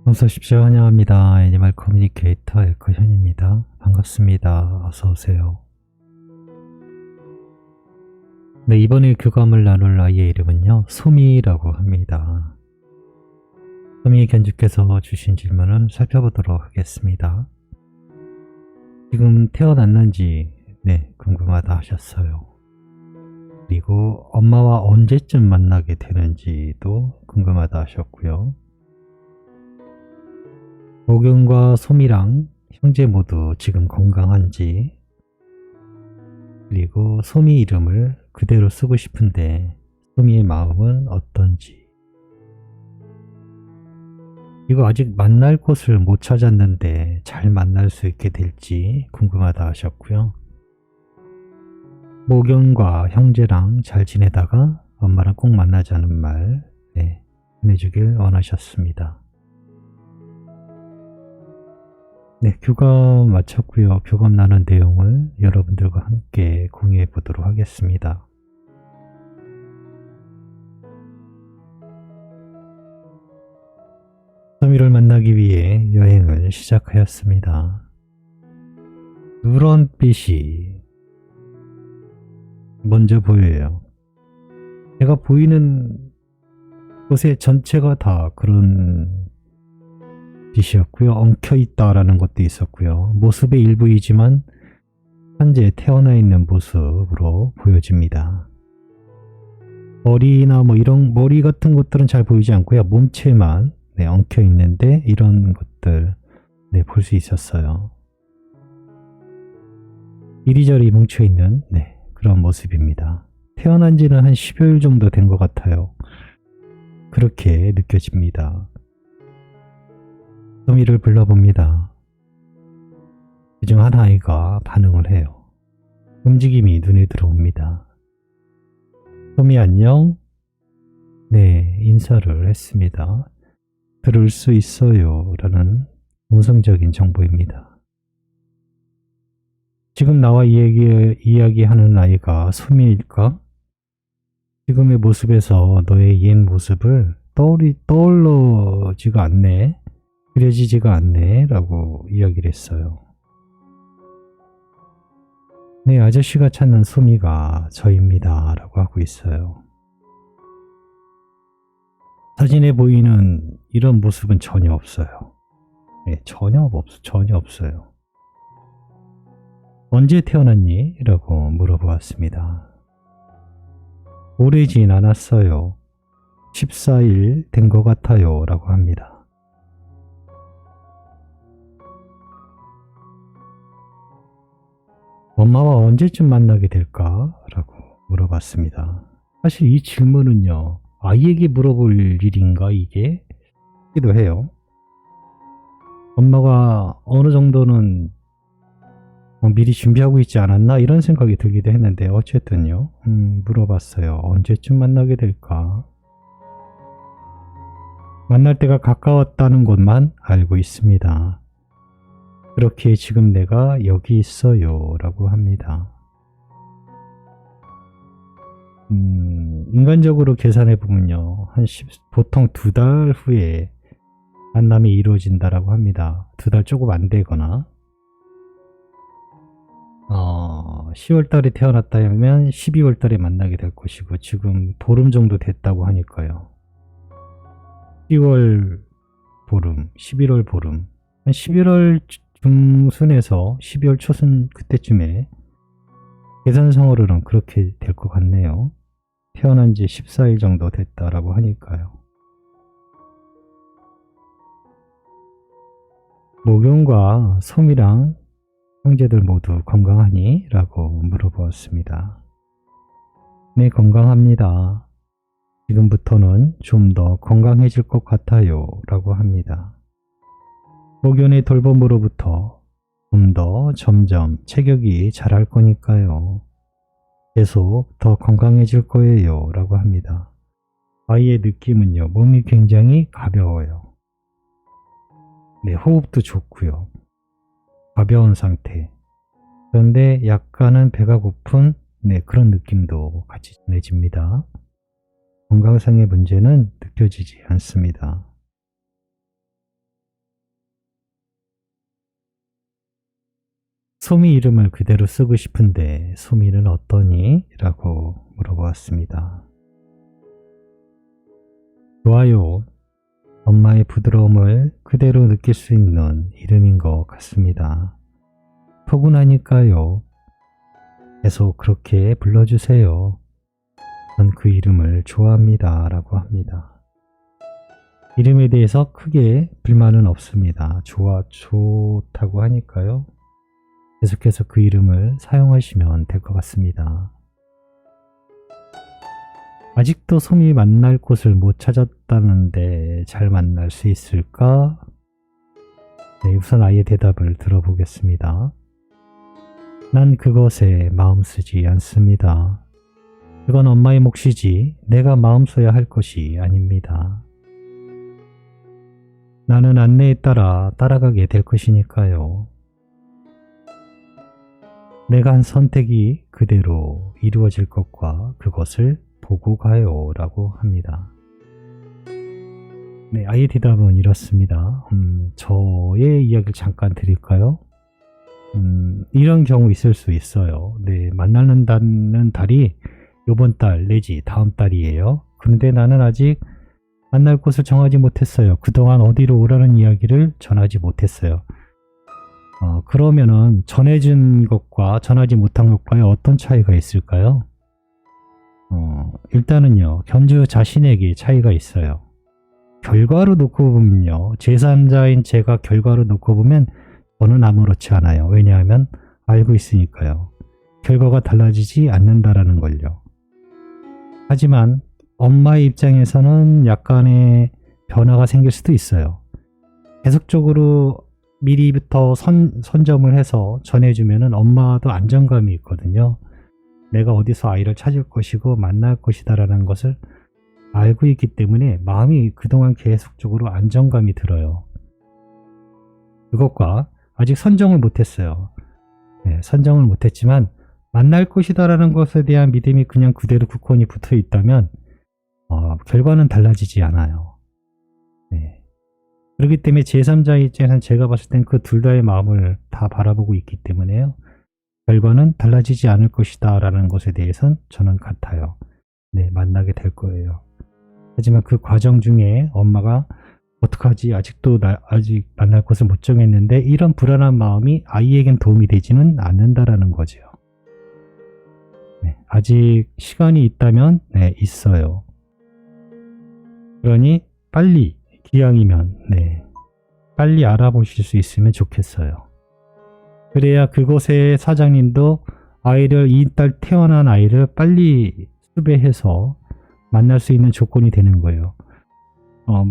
어서 오십시오. 환영합니다. 애니멀 커뮤니케이터 에커현입니다. 반갑습니다. 어서 오세요. 네, 이번에 교감을 나눌 아이의 이름은요, 소미라고 합니다. 소미 견주께서 주신 질문을 살펴보도록 하겠습니다. 지금 태어났는지 궁금하다 하셨어요. 그리고 엄마와 언제쯤 만나게 되는지도 궁금하다 하셨고요. 목윤과 소미랑 형제 모두 지금 건강한지, 그리고 소미 이름을 그대로 쓰고 싶은데 소미의 마음은 어떤지, 이거 아직 만날 곳을 못 찾았는데 잘 만날 수 있게 될지 궁금하다 하셨고요. 목윤과 형제랑 잘 지내다가 엄마랑 꼭 만나자는 말 전해주길 원하셨습니다. 네, 교감 마쳤고요. 교감 나눈 내용을 여러분들과 함께 공유해 보도록 하겠습니다. 소미를 만나기 위해 여행을 시작하였습니다. 누런빛이 먼저 보여요. 제가 보이는 곳의 전체가 다 그런 빛이었고요. 엉켜있다라는 것도 있었고요. 모습의 일부이지만 현재 태어나 있는 모습으로 보여집니다. 머리나 이런 머리 같은 것들은 잘 보이지 않고요. 몸체만 엉켜있는데 이런 것들 볼 수 있었어요. 이리저리 뭉쳐있는 그런 모습입니다. 태어난 지는 한 10여일 정도 된 것 같아요. 그렇게 느껴집니다. 소미를 불러봅니다. 그중 한 아이가 반응을 해요. 움직임이 눈에 들어옵니다. 소미 안녕? 네, 인사를 했습니다. 들을 수 있어요 라는 음성적인 정보입니다. 지금 나와 이야기하는 아이가 소미일까? 지금의 모습에서 너의 옛 모습을 떠올라지가 않네, 그려지지가 않네 라고 이야기를 했어요. 네, 아저씨가 찾는 소미가 저입니다 라고 하고 있어요. 사진에 보이는 이런 모습은 전혀 없어요. 전혀 없어요. 언제 태어났니? 라고 물어보았습니다. 오래진 않았어요. 14일 된 것 같아요 라고 합니다. 엄마와 언제쯤 만나게 될까? 라고 물어봤습니다. 사실 이 질문은요, 아이에게 물어볼 일인가 이게? 기도 해요. 엄마가 어느 정도는 미리 준비하고 있지 않았나? 이런 생각이 들기도 했는데 어쨌든요, 물어봤어요. 언제쯤 만나게 될까? 만날 때가 가까웠다는 것만 알고 있습니다. 그렇게 지금 내가 여기 있어요 라고 합니다. 인간적으로 계산해 보면요, 보통 2달 후에 만남이 이루어진다라고 합니다. 2달 조금 안 되거나 10월 달에 태어났다면 12월 달에 만나게 될 것이고, 지금 보름 정도 됐다고 하니까요. 10월 보름, 11월 보름, 한 11월 중순에서 12월 초순 그때쯤에 계산상으로는 그렇게 될 것 같네요. 태어난 지 14일 정도 됐다라고 하니까요. 목윤과 소미랑 형제들 모두 건강하니? 라고 물어보았습니다. 네, 건강합니다. 지금부터는 좀 더 건강해질 것 같아요 라고 합니다. 목윤의 돌봄으로부터 좀 더 점점 체격이 자랄 거니까요. 계속 더 건강해질 거예요 라고 합니다. 아이의 느낌은요, 몸이 굉장히 가벼워요. 네, 호흡도 좋고요. 가벼운 상태. 그런데 약간은 배가 고픈 그런 느낌도 같이 전해집니다. 건강상의 문제는 느껴지지 않습니다. 소미 이름을 그대로 쓰고 싶은데 소미는 어떠니? 라고 물어보았습니다. 좋아요. 엄마의 부드러움을 그대로 느낄 수 있는 이름인 것 같습니다. 포근하니까요. 계속 그렇게 불러주세요. 전 그 이름을 좋아합니다. 라고 합니다. 이름에 대해서 크게 불만은 없습니다. 좋다고 하니까요. 계속해서 그 이름을 사용하시면 될 것 같습니다. 아직도 솜이 만날 곳을 못 찾았다는데 잘 만날 수 있을까? 네, 우선 아이의 대답을 들어보겠습니다. 난 그것에 마음 쓰지 않습니다. 그건 엄마의 몫이지 내가 마음 써야 할 것이 아닙니다. 나는 안내에 따라 따라가게 될 것이니까요. 내가 한 선택이 그대로 이루어질 것과 그것을 보고 가요 라고 합니다. 네, 아이의 대답은 이렇습니다. 저의 이야기를 잠깐 드릴까요? 이런 경우 있을 수 있어요. 네, 만나는다는 달이 이번 달 내지 다음 달이에요. 그런데 나는 아직 만날 곳을 정하지 못했어요. 그동안 어디로 오라는 이야기를 전하지 못했어요. 그러면은 전해준 것과 전하지 못한 것과의 어떤 차이가 있을까요? 일단은요, 견주 자신에게 차이가 있어요. 결과로 놓고 보면요, 제3자인 제가 결과로 놓고 보면 저는 아무렇지 않아요. 왜냐하면 알고 있으니까요. 결과가 달라지지 않는다라는 걸요. 하지만 엄마의 입장에서는 약간의 변화가 생길 수도 있어요. 계속적으로 미리부터 선점을 해서 전해주면은 엄마도 안정감이 있거든요. 내가 어디서 아이를 찾을 것이고 만날 것이다라는 것을 알고 있기 때문에 마음이 그동안 계속적으로 안정감이 들어요. 그것과 아직 선정을 못했어요. 네, 선정을 못했지만 만날 것이다라는 것에 대한 믿음이 그냥 그대로 굳건히 붙어 있다면 결과는 달라지지 않아요. 네. 그렇기 때문에 제3자 입장에서는 제가 봤을 땐 그 둘 다의 마음을 다 바라보고 있기 때문에요. 결과는 달라지지 않을 것이다 라는 것에 대해서는 저는 같아요. 네, 만나게 될 거예요. 하지만 그 과정 중에 엄마가 어떡하지? 아직도 아직 만날 곳을 못 정했는데 이런 불안한 마음이 아이에겐 도움이 되지는 않는다라는 거죠. 네, 아직 시간이 있다면 네, 있어요. 그러니 빨리 기왕이면 네, 빨리 알아보실 수 있으면 좋겠어요. 그래야 그곳의 사장님도 아이를 이 달 태어난 아이를 빨리 수배해서 만날 수 있는 조건이 되는 거예요.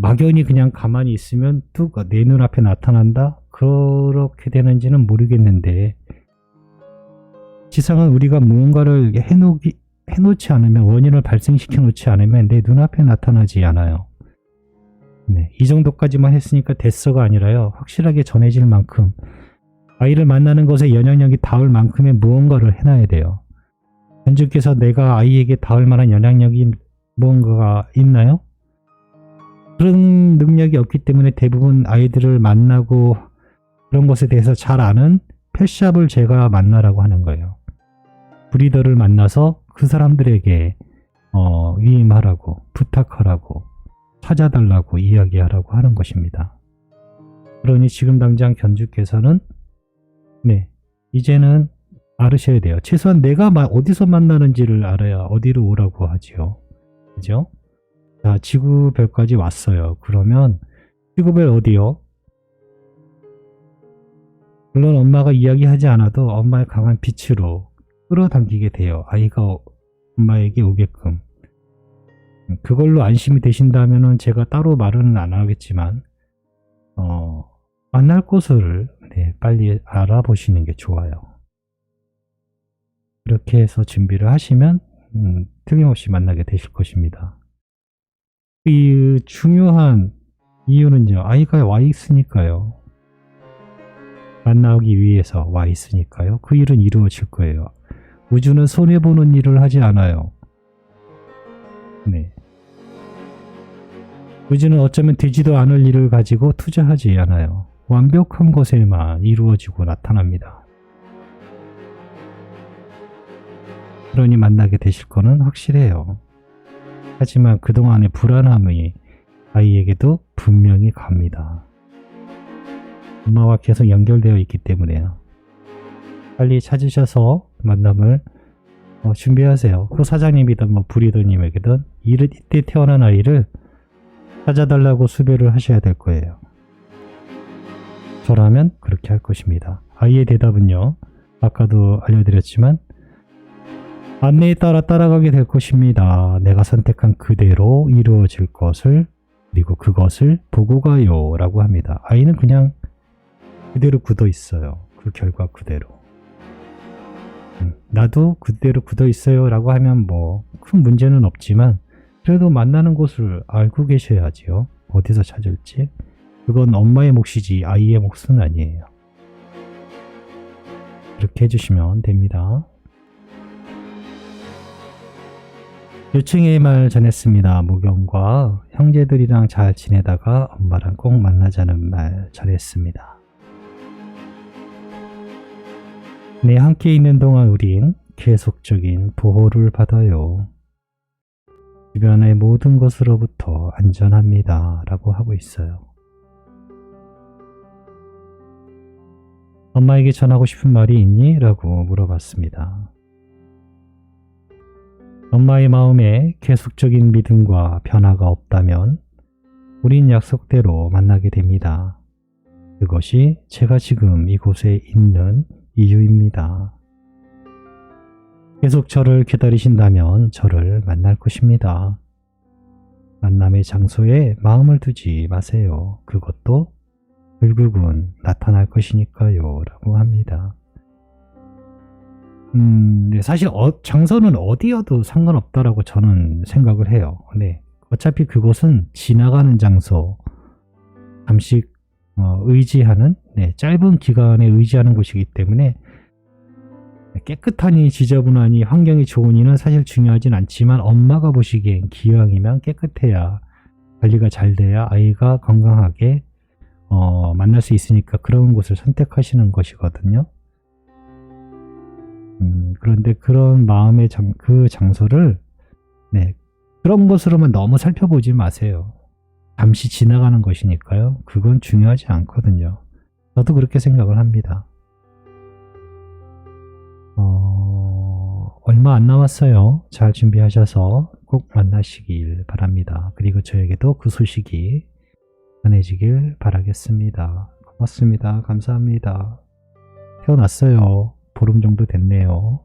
막연히 그냥 가만히 있으면 뚝 내 눈앞에 나타난다? 그렇게 되는지는 모르겠는데 지상은 우리가 무언가를 해놓지 않으면 원인을 발생시켜 놓지 않으면 내 눈앞에 나타나지 않아요. 네, 이 정도까지만 했으니까 됐어가 아니라요. 확실하게 전해질 만큼 아이를 만나는 것에 영향력이 닿을 만큼의 무언가를 해놔야 돼요. 견주께서 내가 아이에게 닿을 만한 영향력이 무언가가 있나요? 그런 능력이 없기 때문에 대부분 아이들을 만나고 그런 것에 대해서 잘 아는 펫샵을 제가 만나라고 하는 거예요. 브리더를 만나서 그 사람들에게 위임하라고, 부탁하라고, 찾아달라고 이야기하라고 하는 것입니다. 그러니 지금 당장 견주께서는 네, 이제는 알으셔야 돼요. 최소한 내가 어디서 만나는지를 알아야 어디로 오라고 하지요. 그죠? 자, 지구별까지 왔어요. 그러면 지구별 어디요? 물론 엄마가 이야기하지 않아도 엄마의 강한 빛으로 끌어당기게 돼요. 아이가 엄마에게 오게끔. 그걸로 안심이 되신다면은 제가 따로 말은 안 하겠지만 만날 곳을 네, 빨리 알아보시는 게 좋아요. 그렇게 해서 준비를 하시면 틀림없이 만나게 되실 것입니다. 이 중요한 이유는요. 아이가 와 있으니까요. 만나기 위해서 와 있으니까요. 그 일은 이루어질 거예요. 우주는 손해보는 일을 하지 않아요. 네. 우주는 어쩌면 되지도 않을 일을 가지고 투자하지 않아요. 완벽한 것에만 이루어지고 나타납니다. 그러니 만나게 되실 거는 확실해요. 하지만 그동안의 불안함이 아이에게도 분명히 갑니다. 엄마와 계속 연결되어 있기 때문에요. 빨리 찾으셔서 만남을 준비하세요. 그 사장님이든 부리더님에게든 이때 태어난 아이를 찾아달라고 수배를 하셔야 될 거예요. 저라면 그렇게 할 것입니다. 아이의 대답은요. 아까도 알려드렸지만 안내에 따라 따라가게 될 것입니다. 내가 선택한 그대로 이루어질 것을 그리고 그것을 보고 가요 라고 합니다. 아이는 그냥 그대로 굳어 있어요. 그 결과 그대로. 나도 그대로 굳어 있어요 라고 하면 큰 문제는 없지만 그래도 만나는 곳을 알고 계셔야지요. 어디서 찾을지. 그건 엄마의 몫이지 아이의 몫은 아니에요. 이렇게 해주시면 됩니다. 요청의 말 전했습니다. 무경과 형제들이랑 잘 지내다가 엄마랑 꼭 만나자는 말 전했습니다. 네, 함께 있는 동안 우린 계속적인 보호를 받아요. 주변의 모든 것으로부터 안전합니다. 라고 하고 있어요. 엄마에게 전하고 싶은 말이 있니? 라고 물어봤습니다. 엄마의 마음에 계속적인 믿음과 변화가 없다면 우린 약속대로 만나게 됩니다. 그것이 제가 지금 이곳에 있는 이유입니다. 계속 저를 기다리신다면 저를 만날 것입니다. 만남의 장소에 마음을 두지 마세요. 그것도 결국은 나타날 것이니까요. 라고 합니다. 네, 사실 장소는 어디여도 상관없다라고 저는 생각을 해요. 네, 어차피 그곳은 지나가는 장소, 잠시 의지하는, 짧은 기간에 의지하는 곳이기 때문에 깨끗하니 지저분하니 환경이 좋으니는 사실 중요하진 않지만 엄마가 보시기엔 기왕이면 깨끗해야 관리가 잘 돼야 아이가 건강하게 만날 수 있으니까 그런 곳을 선택하시는 것이거든요. 그런데 그런 마음의 그 장소를 그런 것으로만 너무 살펴보지 마세요. 잠시 지나가는 것이니까요. 그건 중요하지 않거든요. 저도 그렇게 생각을 합니다. 얼마 안 남았어요. 잘 준비하셔서 꼭 만나시길 바랍니다. 그리고 저에게도 그 소식이 전해지길 바라겠습니다. 고맙습니다. 감사합니다. 태어났어요. 보름 정도 됐네요.